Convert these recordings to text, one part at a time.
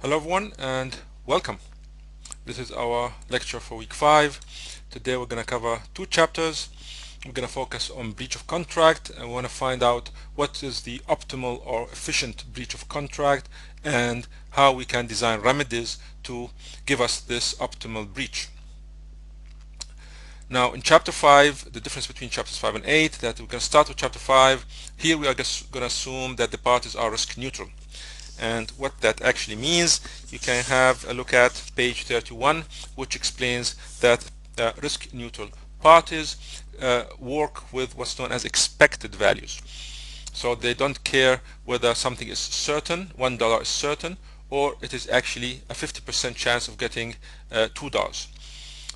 Hello everyone and welcome. This is our lecture for week 5. Today we're going to cover two chapters. We're going to focus on breach of contract and we want to find out what is the optimal or efficient breach of contract and how we can design remedies to give us this optimal breach. Now in chapter 5, the difference between chapters 5 and 8, that we're going to start with chapter 5. Here we are just going to assume that the parties are risk neutral. And what that actually means, you can have a look at page 31, which explains that risk neutral parties work with what's known as expected values. So they don't care whether something is certain, $1 is certain, or it is actually a 50% chance of getting $2.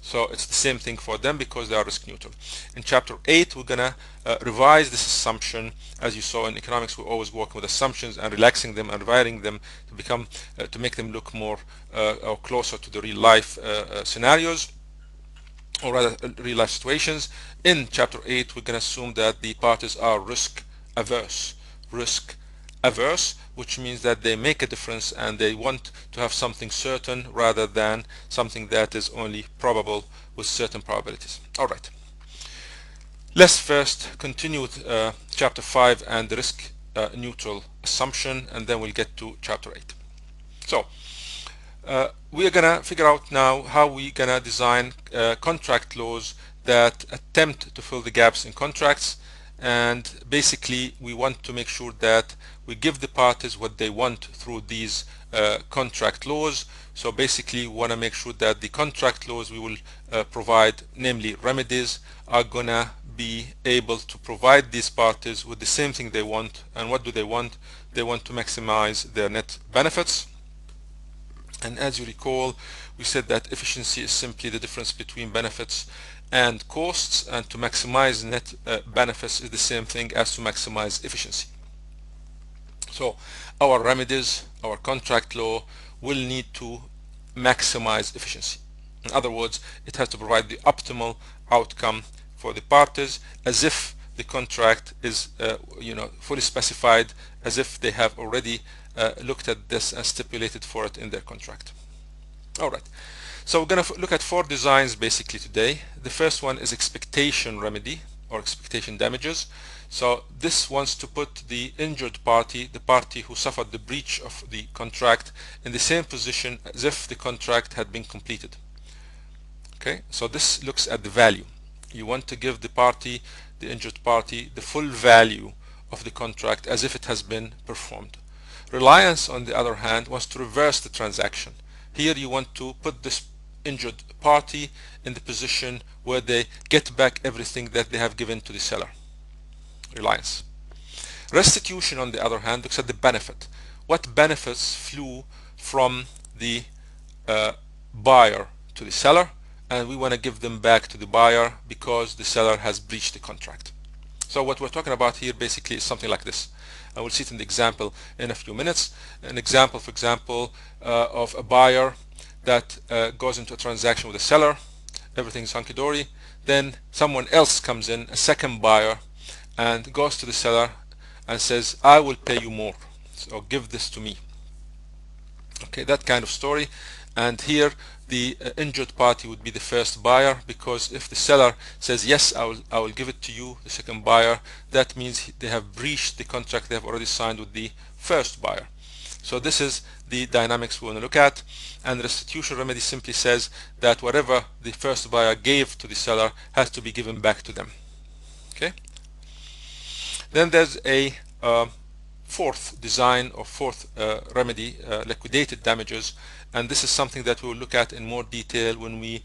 So it's the same thing for them because they are risk neutral. In chapter 8, we're gonna revise this assumption. As you saw in economics, we're always working with assumptions and relaxing them and revising them to become to make them look more or closer to the real life scenarios, or rather real life situations. In chapter 8, we're gonna assume that the parties are risk averse, which means that they make a difference and they want to have something certain rather than something that is only probable with certain probabilities. Alright, let's first continue with chapter 5 and the risk neutral assumption, and then we'll get to chapter 8. So we are gonna figure out now how we gonna design contract laws that attempt to fill the gaps in contracts. And basically we want to make sure that we give the parties what they want through these contract laws. So basically we want to make sure that the contract laws we will provide, namely remedies, are gonna be able to provide these parties with the same thing they want. And what do they want? They want to maximize their net benefits. And as you recall, we said that efficiency is simply the difference between benefits and costs, and to maximize net benefits is the same thing as to maximize efficiency. So our remedies, our contract law, will need to maximize efficiency. In other words, it has to provide the optimal outcome for the parties, as if the contract is fully specified, as if they have already looked at this and stipulated for it in their contract. Alright, so we're going to look at 4 designs basically today. The first one is expectation remedy or expectation damages. So this wants to put the injured party, the party who suffered the breach of the contract, in the same position as if the contract had been completed. Okay, so this looks at the value. You want to give the party, the injured party, the full value of the contract as if it has been performed. Reliance, on the other hand, wants to reverse the transaction. Here you want to put this injured party in the position where they get back everything that they have given to the seller. Reliance. Restitution, on the other hand, looks at the benefit. What benefits flew from the buyer to the seller, and we want to give them back to the buyer because the seller has breached the contract. So what we're talking about here basically is something like this. I will see it in the example in a few minutes. An example, for example, of a buyer that goes into a transaction with a seller. Everything's hunky-dory. Then someone else comes in, a second buyer, and goes to the seller and says, I will pay you more, so give this to me. Okay, that kind of story. And here the injured party would be the first buyer, because if the seller says, yes, I will give it to you, the second buyer, that means they have breached the contract they have already signed with the first buyer. So this is the dynamics we want to look at. And the restitution remedy simply says that whatever the first buyer gave to the seller has to be given back to them. Okay. Then there's a fourth design or fourth remedy, liquidated damages, and this is something that we will look at in more detail when we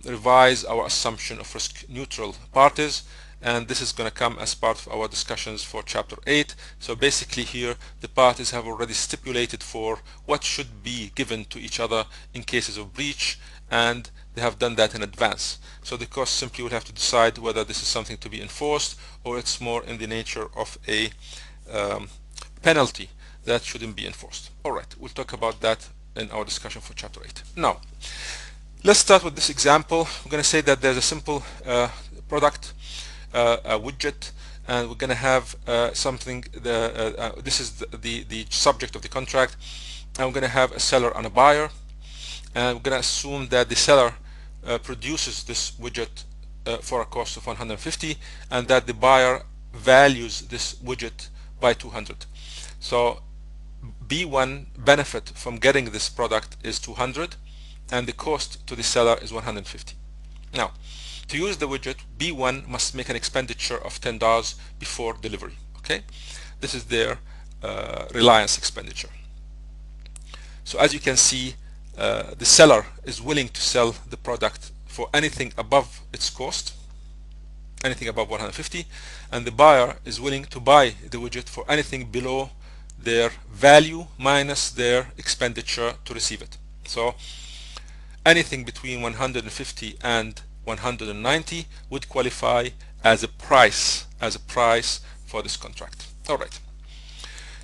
revise our assumption of risk neutral parties, and this is going to come as part of our discussions for chapter 8. So basically here the parties have already stipulated for what should be given to each other in cases of breach, and they have done that in advance. So the court simply would have to decide whether this is something to be enforced or it's more in the nature of a penalty that shouldn't be enforced. Alright, we'll talk about that in our discussion for chapter 8. Now, let's start with this example. We're going to say that there's a simple product, a widget, and we're going to have something, this is the subject of the contract, and we're going to have a seller and a buyer, and we're going to assume that the seller produces this widget for a cost of 150, and that the buyer values this widget by 200. So B1 benefit from getting this product is 200, and the cost to the seller is 150. Now, to use the widget, B1 must make an expenditure of $10 before delivery. Okay, this is their reliance expenditure. So as you can see, the seller is willing to sell the product for anything above its cost, anything above 150, and the buyer is willing to buy the widget for anything below their value minus their expenditure to receive it. So anything between 150 and 190 would qualify as a price for this contract. All right.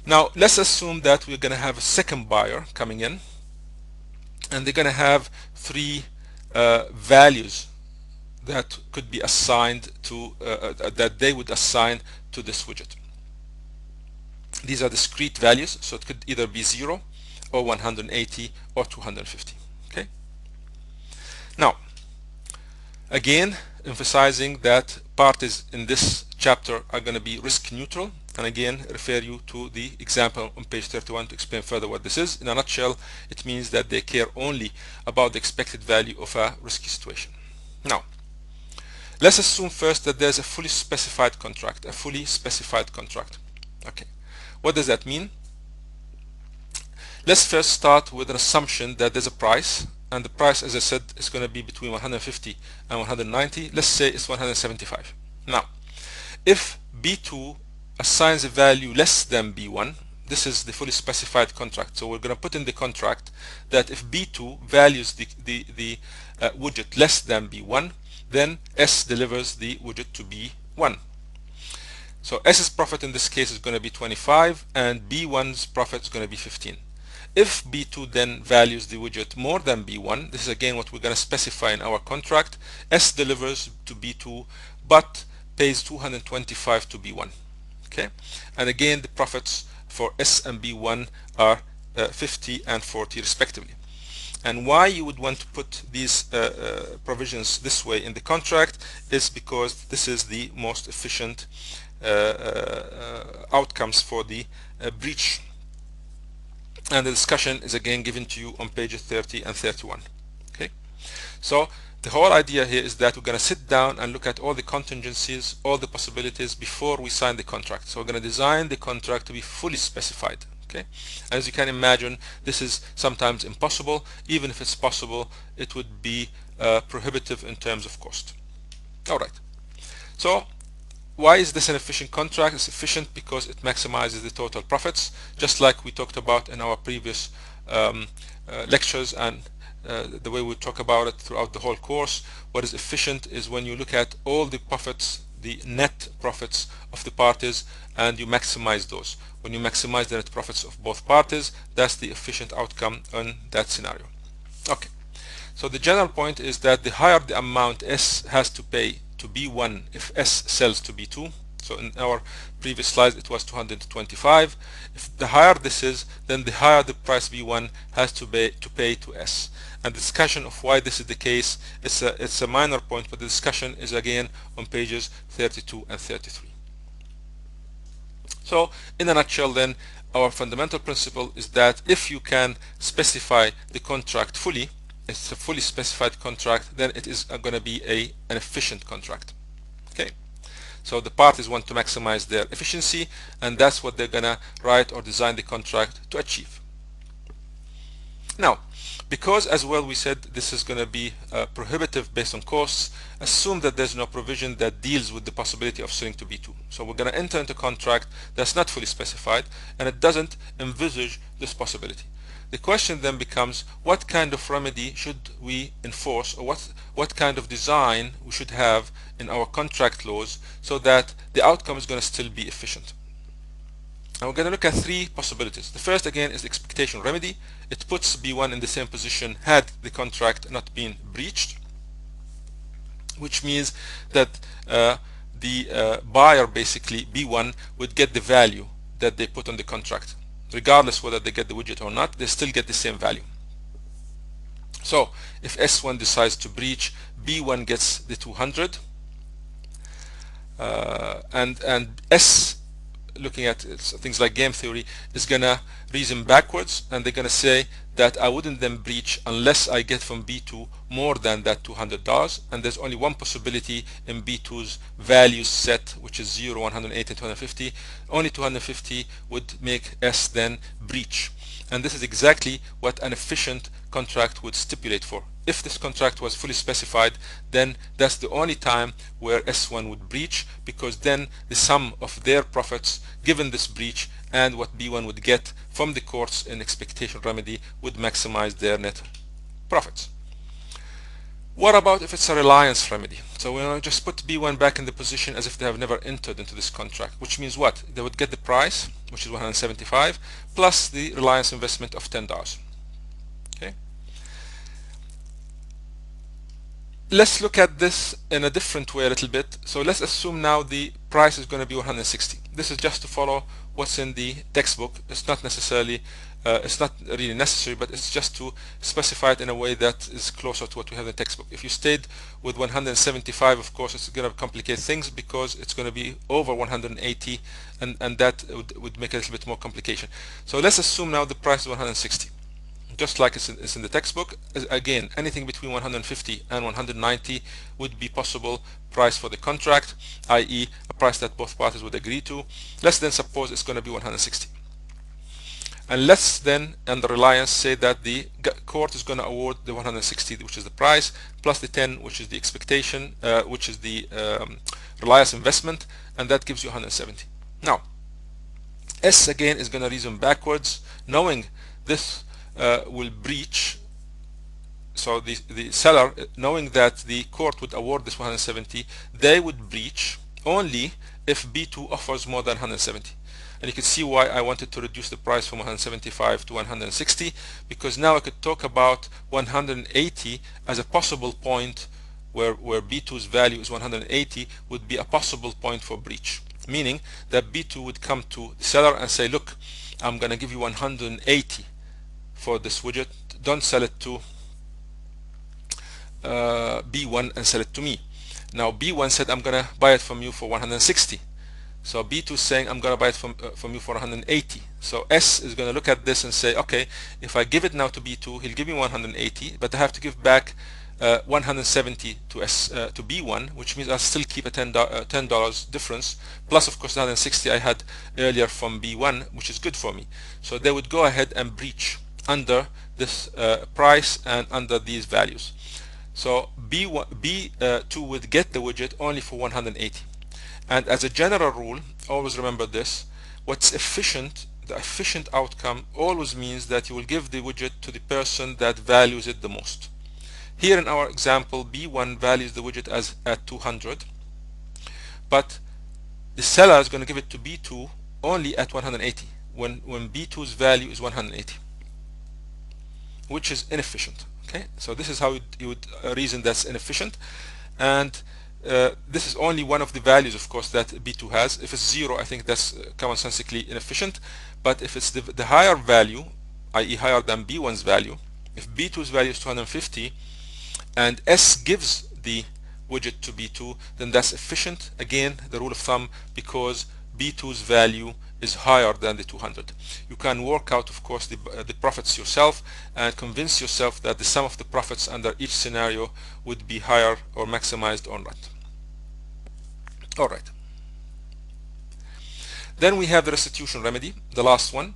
Now let's assume that we're going to have a second buyer coming in, and they're going to have three values that could be assigned to that they would assign to this widget. These are discrete values, so it could either be 0 or 180 or 250. Okay. Now, again, emphasizing that parties in this chapter are going to be risk neutral, and again refer you to the example on page 31 to explain further what this is. In a nutshell, it means that they care only about the expected value of a risky situation. Now, let's assume first that there's a fully specified contract, Okay, what does that mean? Let's first start with an assumption that there's a price, and the price, as I said, is going to be between 150 and 190. Let's say it's 175. Now, if B2 assigns a value less than B1, this is the fully specified contract. So we're going to put in the contract that if B2 values the widget less than B1, then S delivers the widget to B1. So S's profit in this case is going to be 25, and B1's profit is going to be 15. If B2 then values the widget more than B1, this is again what we're going to specify in our contract, S delivers to B2 but pays 225 to B1. Okay, and again the profits for S and B1 are 50 and 40 respectively. And why you would want to put these provisions this way in the contract is because this is the most efficient outcomes for the breach. And the discussion is again given to you on pages 30 and 31. Okay, so the whole idea here is that we're going to sit down and look at all the contingencies, all the possibilities before we sign the contract. So we're going to design the contract to be fully specified. Okay, as you can imagine, this is sometimes impossible. Even if it's possible, it would be prohibitive in terms of cost. All right, so why is this an efficient contract? It's efficient because it maximizes the total profits, just like we talked about in our previous lectures, and the way we talk about it throughout the whole course. What is efficient is when you look at all the profits, the net profits of the parties, and you maximize those. When you maximize the net profits of both parties, that's the efficient outcome in that scenario. Okay, so the general point is that the higher the amount S has to pay to B1 if S sells to B2, so in our previous slides it was 225. If the higher this is, then the higher the price B1 has to pay to S. And the discussion of why this is the case, it's a minor point, but the discussion is again on pages 32 and 33. So in a nutshell then, our fundamental principle is that if you can specify the contract fully, it's a fully specified contract, then it is going to be an efficient contract. Okay, so the parties want to maximize their efficiency, and that's what they're going to write or design the contract to achieve. Now, because as well we said this is going to be prohibitive based on costs, assume that there's no provision that deals with the possibility of selling to B2. So we're going to enter into a contract that's not fully specified, and it doesn't envisage this possibility. The question then becomes, what kind of remedy should we enforce, or what kind of design we should have in our contract laws so that the outcome is going to still be efficient. And we're going to look at three possibilities. The first again is the expectation remedy. It puts B1 in the same position had the contract not been breached, which means that the buyer, basically B1, would get the value that they put on the contract. regardless whether they get the widget or not, they still get the same value. So if S1 decides to breach, B1 gets the 200, and S, looking at things like game theory, is gonna reason backwards, and they're gonna say that I wouldn't then breach unless I get from B2 more than that $200, and there's only one possibility in B2's value set, which is 0, 180, 250. Only 250 would make S then breach, and this is exactly what an efficient contract would stipulate for. If this contract was fully specified, then that's the only time where S1 would breach, because then the sum of their profits given this breach and what B1 would get from the courts in expectation remedy would maximize their net profits. What about if it's a reliance remedy? So we'll just put B1 back in the position as if they have never entered into this contract, which means what? They would get the price, which is 175, plus the reliance investment of $10. Okay. Let's look at this in a different way a little bit. So let's assume now the price is going to be 160. This is just to follow what's in the textbook. It's not necessarily, it's not really necessary, but it's just to specify it in a way that is closer to what we have in the textbook. If you stayed with 175, of course, it's going to complicate things because it's going to be over 180, and that would make it a little bit more complication. So let's assume now the price is 160. Just like it's in the textbook. Again, anything between 150 and 190 would be possible price for the contract, i.e. a price that both parties would agree to. Let's then suppose it's going to be 160. And let's then, under reliance, say that the court is going to award the 160, which is the price, plus the 10, which is the expectation, which is the reliance investment, and that gives you 170. Now, S again is going to reason backwards, knowing this will breach. So the seller, knowing that the court would award this 170, they would breach only if B2 offers more than 170. And you can see why I wanted to reduce the price from 175 to 160, because now I could talk about 180 as a possible point where B2's value is 180 would be a possible point for breach, meaning that B2 would come to the seller and say, look, I'm going to give you 180 for this widget, don't sell it to B1 and sell it to me. Now B1 said, I'm gonna buy it from you for 160. So B2 is saying, I'm gonna buy it from you for 180. So S is gonna look at this and say, okay, if I give it now to B2, he'll give me 180, but I have to give back 170 to B1, which means I'll still keep a $10 difference, plus of course the 160 I had earlier from B1, which is good for me. So they would go ahead and breach under this price and under these values. So B2 would get the widget only for 180. And as a general rule, always remember this, what's efficient, the efficient outcome always means that you will give the widget to the person that values it the most. Here in our example, B1 values the widget as at 200, but the seller is going to give it to B2 only at 180 when B2's value is 180, which is inefficient. Okay, so this is how you would reason that's inefficient, and this is only one of the values, of course, that B2 has. If it's 0, I think that's commonsensically inefficient, but if it's the higher value, i.e. higher than B1's value, if B2's value is 250 and S gives the widget to B2, then that's efficient. Again, the rule of thumb, because B2's value is higher than the 200. You can work out, of course, the profits yourself and convince yourself that the sum of the profits under each scenario would be higher or maximized or not. All right. Then we have the restitution remedy, the last one,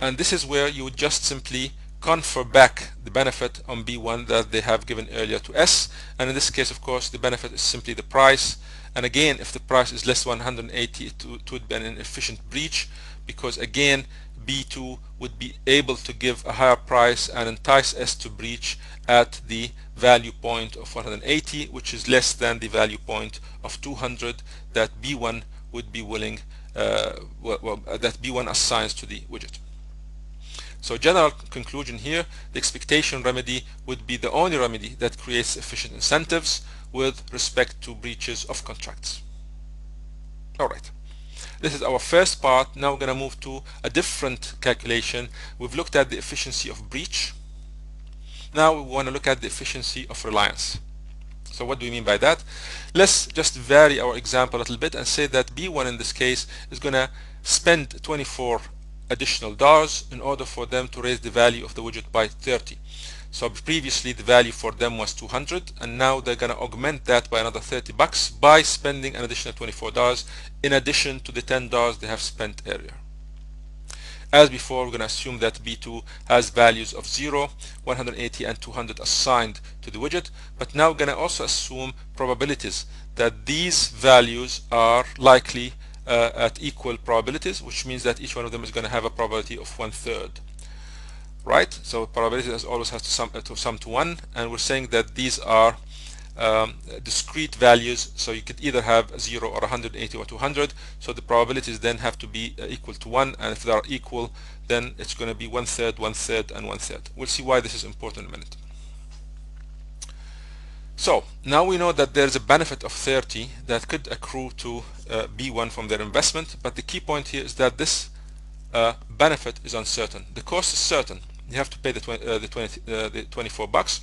and this is where you would just simply confer back the benefit on B1 that they have given earlier to S, and in this case, of course, the benefit is simply the price. And again, if the price is less than 180, it would be an efficient breach, because again, B2 would be able to give a higher price and entice S to breach at the value point of 180, which is less than the value point of 200 that B1 would be willing, that B1 assigns to the widget. So general conclusion here, the expectation remedy would be the only remedy that creates efficient incentives with respect to breaches of contracts. All right. This is our first part. Now we're going to move to a different calculation. We've looked at the efficiency of breach. Now we want to look at the efficiency of reliance. So what do we mean by that? Let's just vary our example a little bit and say that B1 in this case is going to spend 24 additional dollars in order for them to raise the value of the widget by 30. So previously the value for them was 200, and now they're going to augment that by another 30 bucks by spending an additional $24 in addition to the $10 they have spent earlier. As before, we're going to assume that B2 has values of 0, 180, and 200 assigned to the widget, but now we're going to also assume probabilities that these values are likely at equal probabilities, which means that each one of them is going to have a probability of 1/3. Right? So probability always has to sum to 1, and we're saying that these are discrete values, so you could either have 0 or 180 or 200. So the probabilities then have to be equal to 1, and if they are equal, then it's going to be 1/3, 1/3, and 1/3. We'll see why this is important in a minute. So now we know that there's a benefit of 30 that could accrue to B1 from their investment, but the key point here is that this benefit is uncertain. The cost is certain. You have to pay the 24 bucks,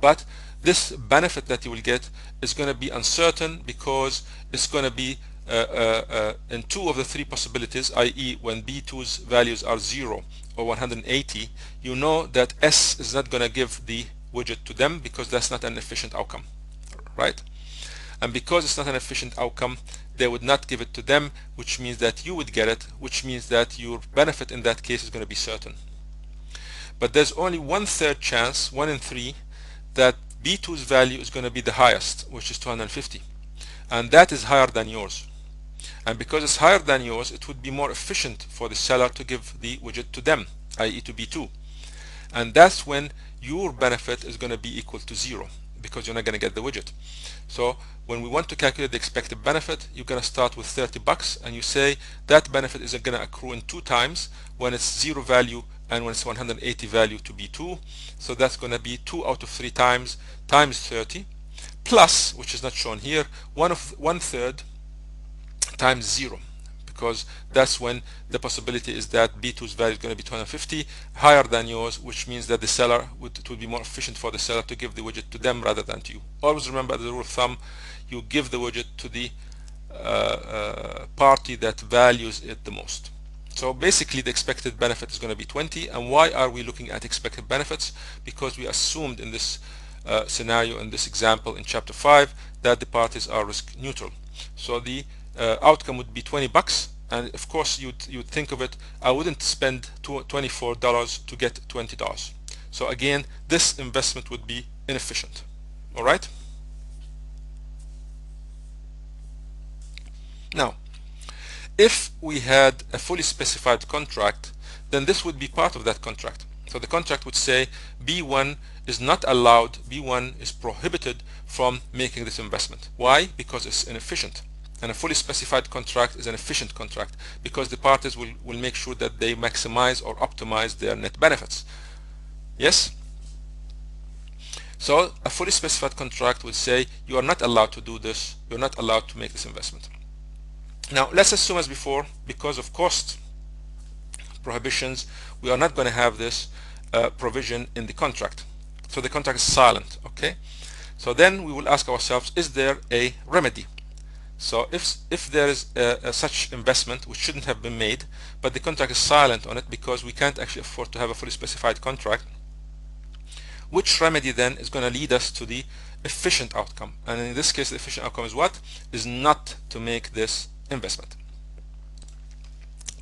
but this benefit that you will get is going to be uncertain because it's going to be in 2 of the 3 possibilities, i.e. when B2's values are 0 or 180, you know that S is not going to give the widget to them because that's not an efficient outcome, right? And because it's not an efficient outcome, they would not give it to them, which means that you would get it, which means that your benefit in that case is going to be certain. But there's only 1/3 chance, 1 in 3, that B2's value is going to be the highest, which is 250, and that is higher than yours. And because it's higher than yours, it would be more efficient for the seller to give the widget to them, i.e. to B2, and that's when your benefit is going to be equal to 0 because you're not going to get the widget. So when we want to calculate the expected benefit, you're going to start with 30 bucks, and you say that benefit is going to accrue in 2 times, when it's 0 value and when it's 180 value to B2. So that's going to be 2 out of 3 times 30 plus, which is not shown here, 1/3 times 0, because that's when the possibility is that B2's value is going to be 250, higher than yours, which means that the seller it would be more efficient for the seller to give the widget to them rather than to you. Always remember the rule of thumb: you give the widget to the party that values it the most. So basically the expected benefit is going to be 20. And why are we looking at expected benefits? Because we assumed in this scenario, in this example in chapter 5, that the parties are risk neutral. So the outcome would be 20 bucks, and of course you'd think of it, I wouldn't spend $24 to get $20. So again, this investment would be inefficient. All right? Now, if we had a fully specified contract, then this would be part of that contract. So the contract would say B1 is not allowed, B1 is prohibited from making this investment. Why? Because it's inefficient. And a fully specified contract is an efficient contract because the parties will make sure that they maximize or optimize their net benefits. Yes? So a fully specified contract will say you are not allowed to do this, you're not allowed to make this investment. Now let's assume as before, because of cost prohibitions, we are not going to have this provision in the contract. So the contract is silent, okay? So then we will ask ourselves, is there a remedy? So if there is such investment which shouldn't have been made, but the contract is silent on it because we can't actually afford to have a fully specified contract, which remedy then is going to lead us to the efficient outcome? And in this case, the efficient outcome is what? Is not to make this investment.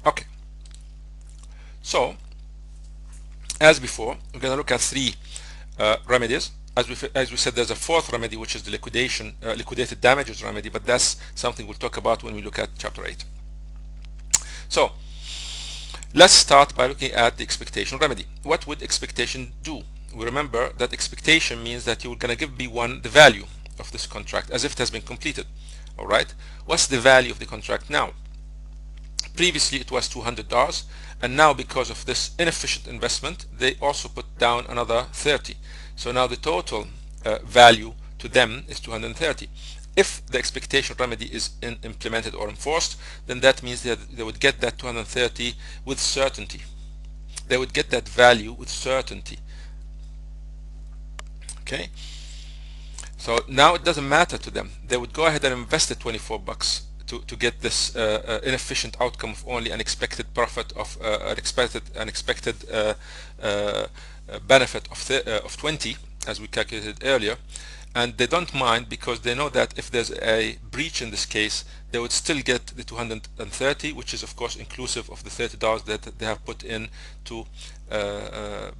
Okay. So as before, we're going to look at 3 remedies. As we said, there's a 4th remedy, which is the liquidated damages remedy, but that's something we'll talk about when we look at chapter 8. So let's start by looking at the expectation remedy. What would expectation do? We remember that expectation means that you're going to give B1 the value of this contract as if it has been completed. All right. What's the value of the contract now? Previously it was $200, and now because of this inefficient investment, they also put down another 30. So now the total value to them is 230. if the expectation remedy is implemented or enforced, then that means that they would get that 230 with certainty. They would get that value with certainty. Okay, so now it doesn't matter to them. They would go ahead and invest the 24 bucks to get this inefficient outcome of only an expected profit of an expected benefit of 20, as we calculated earlier. And they don't mind, because they know that if there's a breach in this case, they would still get the 230, which is of course inclusive of the $30 that they have put in to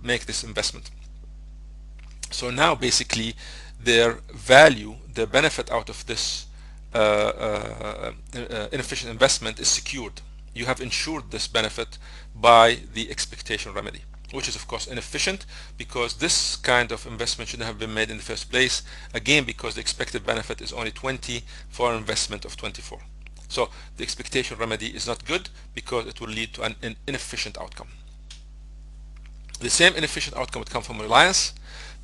make this investment. So now basically their value, their benefit out of this inefficient investment is secured. You have ensured this benefit by the expectation remedy, which is of course inefficient, because this kind of investment shouldn't have been made in the first place, again because the expected benefit is only 20 for an investment of 24. So the expectation remedy is not good, because it will lead to an inefficient outcome. The same inefficient outcome would come from Reliance,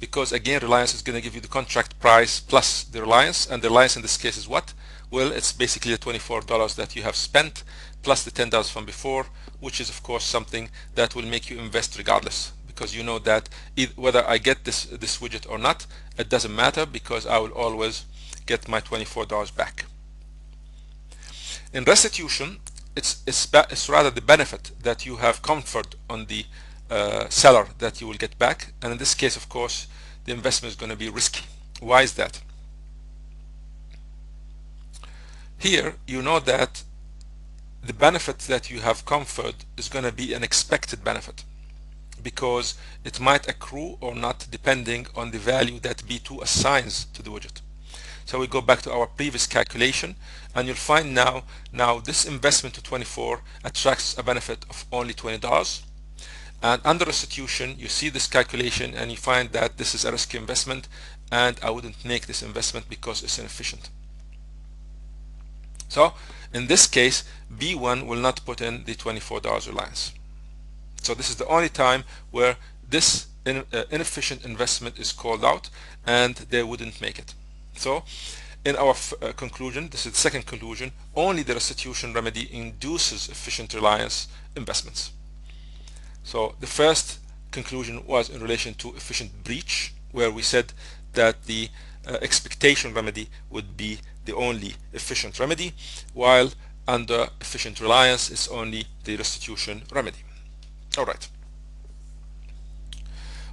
because again Reliance is going to give you the contract price plus the Reliance, and the Reliance in this case is what? Well, it's basically the $24 that you have spent plus the $10 from before, which is of course something that will make you invest regardless, because you know that whether I get this widget or not, it doesn't matter, because I will always get my $24 back. In restitution, it's rather the benefit that you have conferred on the seller that you will get back, and in this case of course the investment is going to be risky. Why is that? Here you know that the benefit that you have conferred is going to be an expected benefit, because it might accrue or not depending on the value that B2 assigns to the widget. So we go back to our previous calculation, and you'll find now this investment to 24 attracts a benefit of only $20. And under restitution, you see this calculation and you find that this is a risky investment, and I wouldn't make this investment because it's inefficient. So in this case, B1 will not put in the $24 Reliance. So this is the only time where this inefficient investment is called out, and they wouldn't make it. So in our conclusion, this is the second conclusion, only the restitution remedy induces efficient Reliance investments. So the first conclusion was in relation to efficient breach, where we said that the expectation remedy would be the only efficient remedy, while under efficient Reliance it's only the restitution remedy. All right.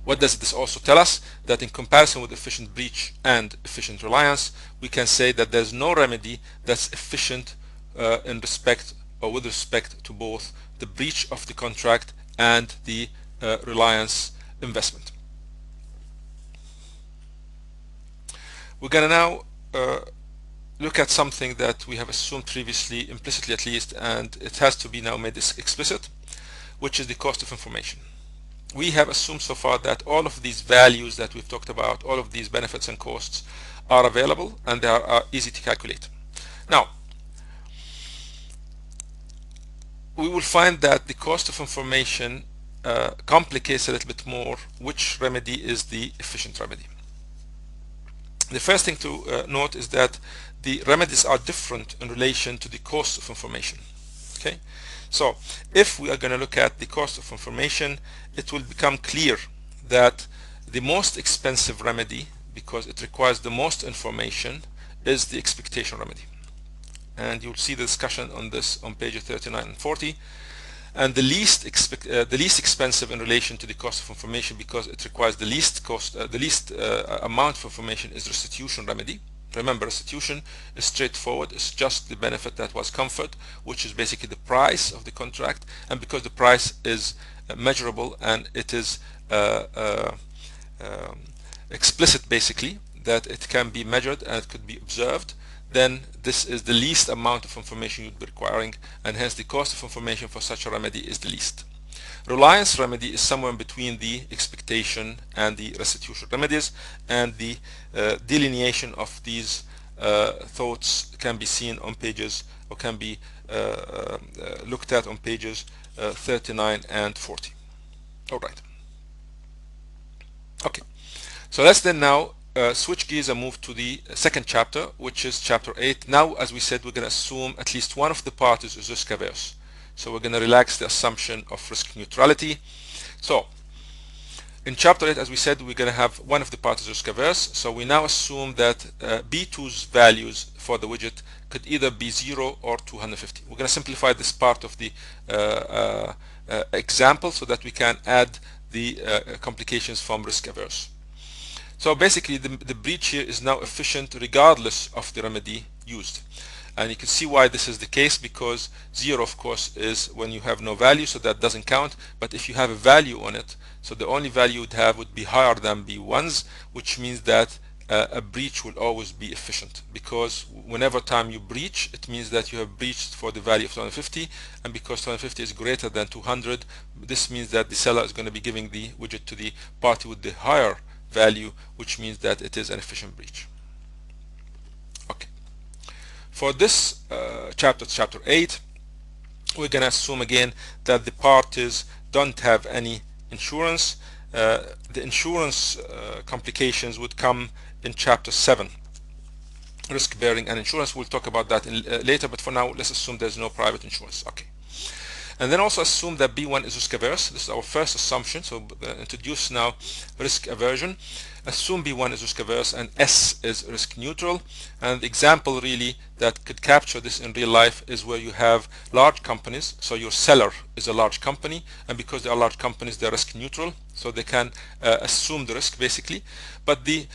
What does this also tell us? That in comparison with efficient breach and efficient Reliance, we can say that there's no remedy that's efficient in respect or with respect to both the breach of the contract and the Reliance investment. We're going to now look at something that we have assumed previously, implicitly at least, and it has to be now made explicit, which is the cost of information. We have assumed so far that all of these values that we've talked about, all of these benefits and costs, are available and they are easy to calculate. Now, we will find that the cost of information complicates a little bit more which remedy is the efficient remedy. The first thing to note is that the remedies are different in relation to the cost of information. Okay, so if we are going to look at the cost of information, it will become clear that the most expensive remedy, because it requires the most information, is the expectation remedy. And you'll see the discussion on this on pages 39 and 40. And the least expensive in relation to the cost of information, because it requires the least cost, the least amount of information, is restitution remedy. Remember, restitution is straightforward. It's just the benefit that was conferred, which is basically the price of the contract. And because the price is measurable and it is explicit, basically, that it can be measured and it could be observed, then this is the least amount of information you'd be requiring, and hence the cost of information for such a remedy is the least. Reliance remedy is somewhere in between the expectation and the restitution remedies, and the delineation of these thoughts can be seen on pages, or can be looked at on pages 39 and 40. All right. Okay. So let's then now switch gears and move to the second chapter, which is chapter 8. Now, as we said, we're going to assume at least one of the parties is risk averse. So we're going to relax the assumption of risk neutrality. So in chapter 8, as we said, we're going to have one of the parties risk averse. So we now assume that B2's values for the widget could either be 0 or 250. We're going to simplify this part of the example so that we can add the complications from risk averse. So basically the breach here is now efficient regardless of the remedy used. And you can see why this is the case, because 0 of course is when you have no value, so that doesn't count. But if you have a value on it, so the only value you'd have would be higher than B1's, which means that a breach will always be efficient, because whenever time you breach, it means that you have breached for the value of 250, and because 250 is greater than 200, this means that the seller is going to be giving the widget to the party with the higher value, which means that it is an efficient breach. Okay. For this chapter 8, we're going to assume again that the parties don't have any insurance. The insurance complications would come in chapter 7, risk bearing and insurance. We'll talk about that later, but for now let's assume there's no private insurance. Okay. And then also assume that B1 is risk averse. This is our first assumption. So introduce now risk aversion. Assume B1 is risk averse and S is risk neutral. And the example really that could capture this in real life is where you have large companies. So your seller is a large company, and because they are large companies, they're risk neutral, so they can assume the risk basically. But the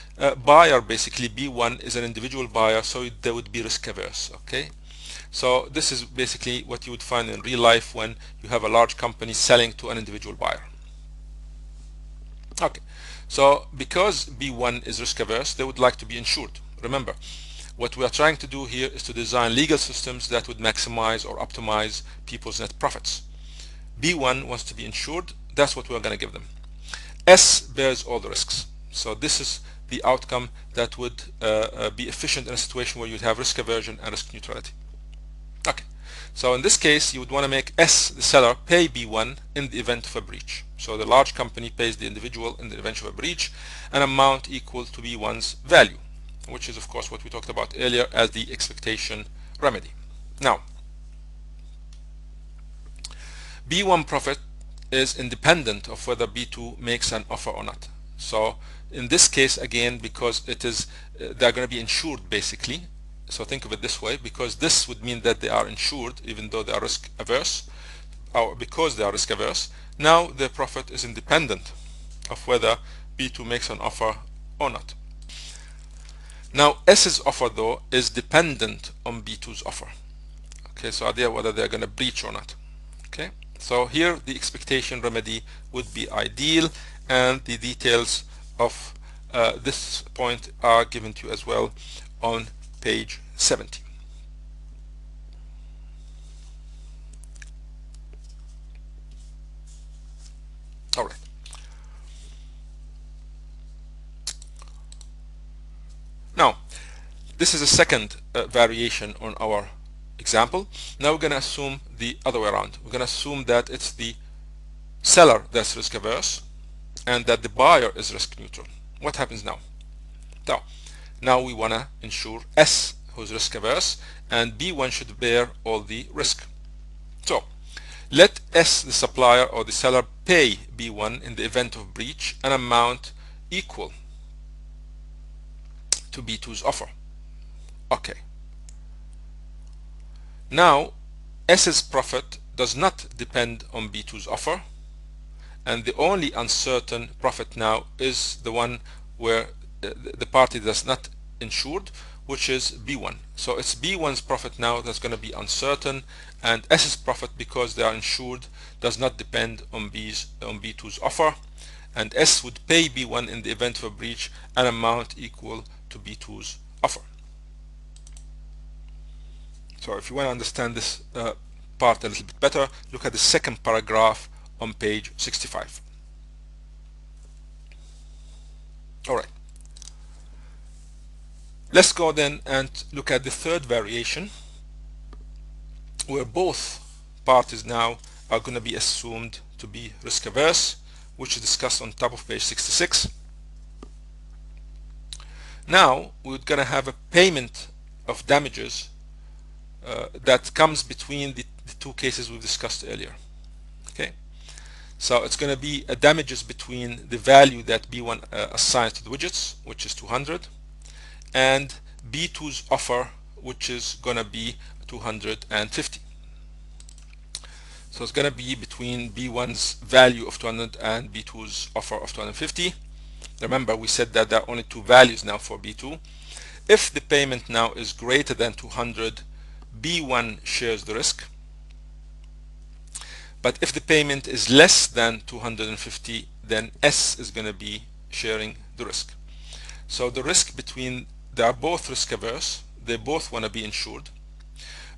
buyer, basically B1, is an individual buyer, so they would be risk averse. Okay. So this is basically what you would find in real life when you have a large company selling to an individual buyer. Okay, so because B1 is risk averse, they would like to be insured. Remember, what we are trying to do here is to design legal systems that would maximize or optimize people's net profits. B1 wants to be insured. That's what we're going to give them. S bears all the risks. So this is the outcome that would be efficient in a situation where you'd have risk aversion and risk neutrality. Okay, so in this case you would want to make S, the seller, pay B1 in the event of a breach. So the large company pays the individual in the event of a breach an amount equal to B1's value, which is of course what we talked about earlier as the expectation remedy. Now, B1 profit is independent of whether B2 makes an offer or not. So in this case, again, because it is they're going to be insured basically. So think of it this way, because this would mean that they are insured even though they are risk averse, or because they are risk averse. Now their profit is independent of whether B2 makes an offer or not. Now S's offer though is dependent on B2's offer. Okay, so idea whether they're going to breach or not. Okay, so here the expectation remedy would be ideal, and the details of this point are given to you as well on page 70. All right. Now, this is a second variation on our example. Now we're going to assume the other way around. We're going to assume that it's the seller that's risk averse and that the buyer is risk neutral. What happens now? Now we want to insure S, who's risk averse, and B1 should bear all the risk. So let S, the supplier or the seller, pay B1 in the event of breach an amount equal to B2's offer. Okay. Now S's profit does not depend on B2's offer, and the only uncertain profit now is the one where the party that's not insured, which is B1. So it's B1's profit now that's going to be uncertain, and S's profit, because they are insured, does not depend on B2's offer, and S would pay B1 in the event of a breach an amount equal to B2's offer. So if you want to understand this part a little bit better, look at the second paragraph on page 65. All right. Let's go then and look at the third variation, where both parties now are going to be assumed to be risk averse, which is discussed on top of page 66. Now we're going to have a payment of damages that comes between the two cases we've discussed earlier. Okay, so it's going to be a damages between the value that B1 assigns to the widgets, which is 200, and B2's offer, which is going to be 250. So it's going to be between B1's value of 200 and B2's offer of 250. Remember, we said that there are only two values now for B2. If the payment now is greater than 200, B1 shares the risk. But if the payment is less than 250, then S is going to be sharing the risk. So the risk between, they are both risk averse, they both want to be insured,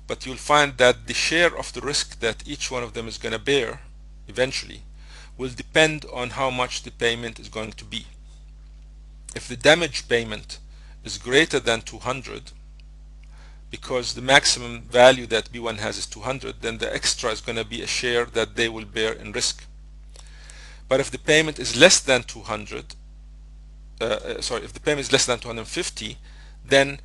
but you'll find that the share of the risk that each one of them is going to bear eventually will depend on how much the payment is going to be. If the damage payment is greater than 200, because the maximum value that B1 has is 200, then the extra is going to be a share that they will bear in risk. But if the payment is less than 200, if the payment is less than 250, then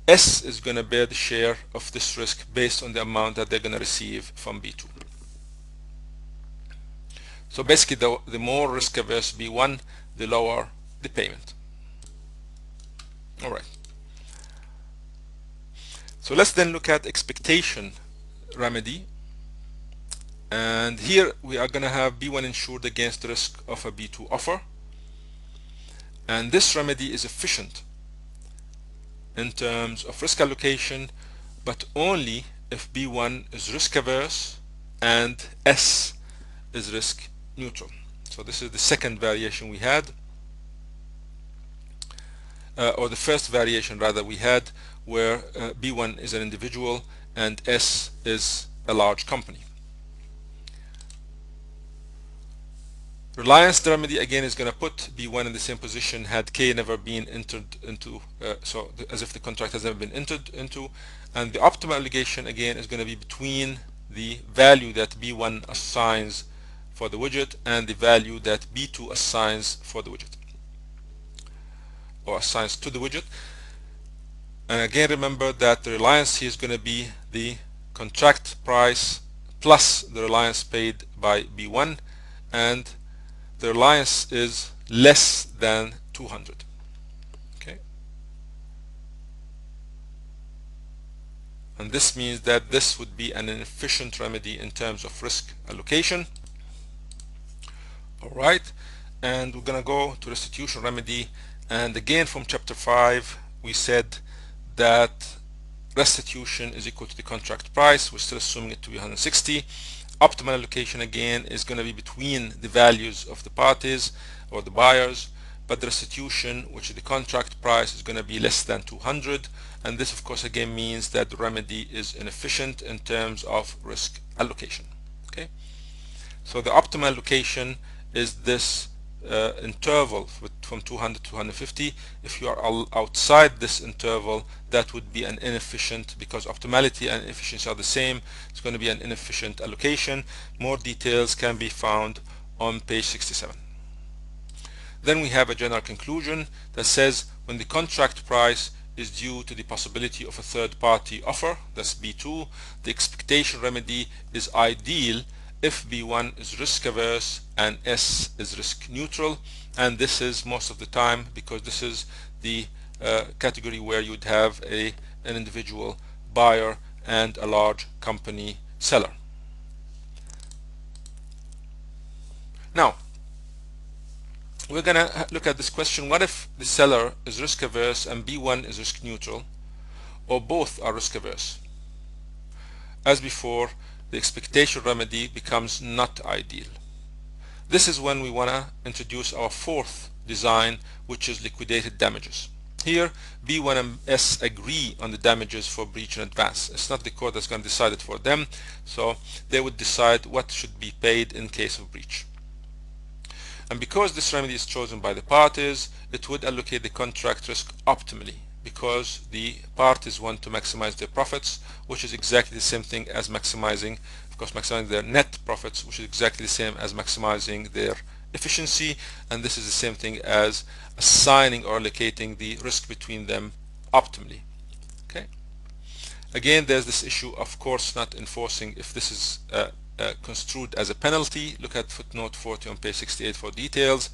S is going to bear the share of this risk based on the amount that they're going to receive from B2. So basically, the more risk averse B1, the lower the payment. All right. So let's then look at expectation remedy. And here we are going to have B1 insured against the risk of a B2 offer. And this remedy is efficient in terms of risk allocation, but only if B1 is risk averse and S is risk neutral. So this is the second variation we had, or the first variation rather we had, where B1 is an individual and S is a large company. Reliance remedy again is going to put B1 in the same position had K never been entered into, as if the contract has never been entered into, and the optimal allegation again is going to be between the value that B1 assigns for the widget and the value that B2 assigns for the widget, or assigns to the widget. And again, remember that the reliance here is going to be the contract price plus the reliance paid by B1, and the reliance is less than 200. Okay, and this means that this would be an inefficient remedy in terms of risk allocation. All right, and we're going to go to restitution remedy. And again, from chapter 5 we said that restitution is equal to the contract price. We're still assuming it to be 160. Optimal allocation again is going to be between the values of the parties or the buyers, but the restitution, which is the contract price, is going to be less than 200, and this of course again means that the remedy is inefficient in terms of risk allocation. Okay, so the optimal allocation is this interval from 200 to 250. If you are outside this interval, that would be an inefficient, because optimality and efficiency are the same. It's going to be an inefficient allocation. More details can be found on page 67. Then we have a general conclusion that says when the contract price is due to the possibility of a third-party offer, that's B2, the expectation remedy is ideal if B1 is risk averse and S is risk neutral, and this is most of the time because this is the category where you'd have an individual buyer and a large company seller. Now we're gonna look at this question: what if the seller is risk averse and B1 is risk neutral, or both are risk averse? As before, the expectation remedy becomes not ideal. This is when we want to introduce our fourth design, which is liquidated damages. Here B1 and S agree on the damages for breach in advance. It's not the court that's going to decide it for them, so they would decide what should be paid in case of breach. And because this remedy is chosen by the parties, it would allocate the contract risk optimally, because the parties want to maximize their profits, which is exactly the same thing as maximizing, of course, maximizing their net profits, which is exactly the same as maximizing their efficiency, and this is the same thing as assigning or allocating the risk between them optimally. Okay. Again, there's this issue of course not enforcing if this is construed as a penalty. Look at footnote 40 on page 68 for details.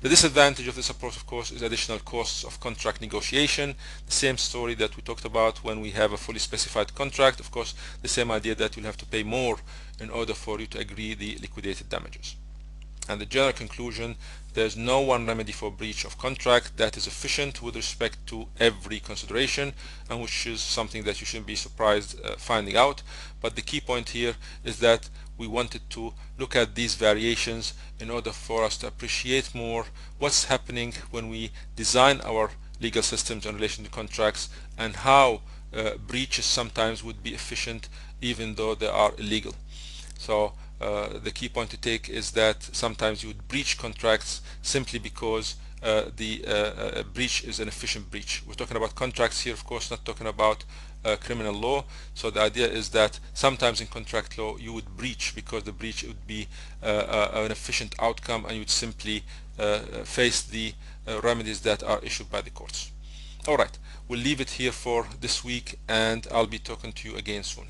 The disadvantage of this approach, of course, is additional costs of contract negotiation. The same story that we talked about when we have a fully specified contract. Of course, the same idea that you'll have to pay more in order for you to agree the liquidated damages. And the general conclusion, there's no one remedy for breach of contract that is efficient with respect to every consideration, and which is something that you shouldn't be surprised finding out. But the key point here is that we wanted to look at these variations in order for us to appreciate more what's happening when we design our legal systems in relation to contracts, and how breaches sometimes would be efficient even though they are illegal. So the key point to take is that sometimes you would breach contracts simply because the breach is an efficient breach. We're talking about contracts here, of course, not talking about criminal law. So the idea is that sometimes in contract law you would breach because the breach would be an efficient outcome, and you would simply face the remedies that are issued by the courts. All right, we'll leave it here for this week, and I'll be talking to you again soon.